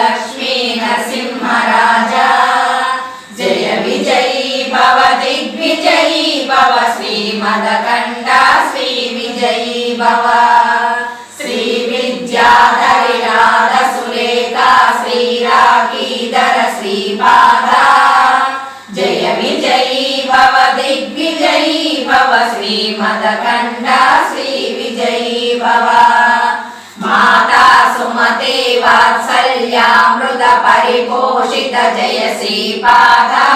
लक्ष्मी नरसिंहराजा जय विजयी भव दिग्विजयी भव श्रीमदकण्ठा श्री विजयी भव श्री विद्याधरिनाथ सुलेखा श्रीराकीधर श्रीपादा जय विजयी भव दिग्विजयी भव श्रीमदकण्ठा श्री विजयी भव माता सुमते वात्सल्यामृत परिपोषित जय श्रीपादा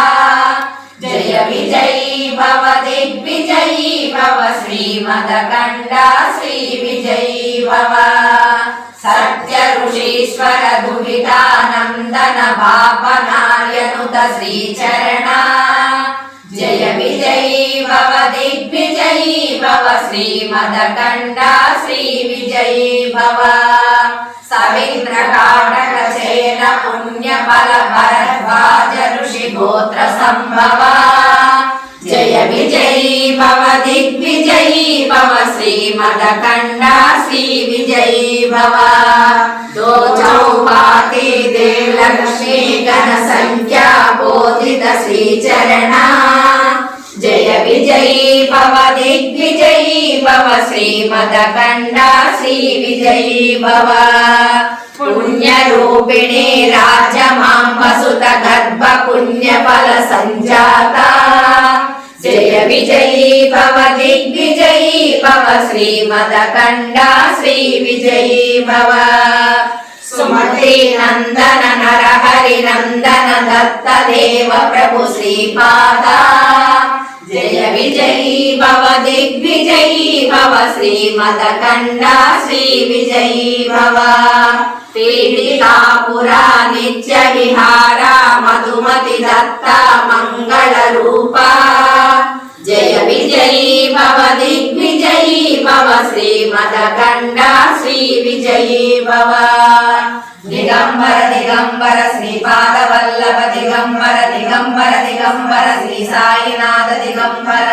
जय विजयी भव दिग्विजयी भव श्रीमदकण्ठा श्री विजयी भव सत्य ऋषीश्वर दुहितानन्दन भावनार्यनुत श्रीचरणा जय विजयी भव दिग्विजयी भव श्रीमदकण्ठा श्री विजयी भव सविन्द्रकाटकसेन पुण्यफल भरद्वाज ऋषि गोत्र संभव जय विजयी भव दिग्विजयी भव श्रीमदकण्ठा श्री विजयी भव दो चौपाती देव लक्ष्मी गण संख्या बोधित श्रीचरणा जय विजयी भव दिग्विजयी भव श्रीमदकण्ठा श्री विजयी भव पुण्यरूपिणी राजमाम्बसुत गर्भ पुण्यफल संजाता जय विजयी भव दिग्विजयी भव श्रीमदकण्ठा श्री विजयी भव सुमति नंदन नरहरि नंदन दत्त देव प्रभु श्रीपादा जय विजयी भव दिग्विजयी भव श्रीमदकण्ठा श्री विजयी भव पीडितापुरा नित्य विहारा मधुमति दत्ता मंगल रूपा जय विजयी भव दिग्विजयी भव श्रीमदकण्ठा श्री विजयी भव दिगंबर दिगंबर श्रीपाद वल्लभ दिगंबर दिगंबर दिगंबर श्री साईनाथ दिगंबर।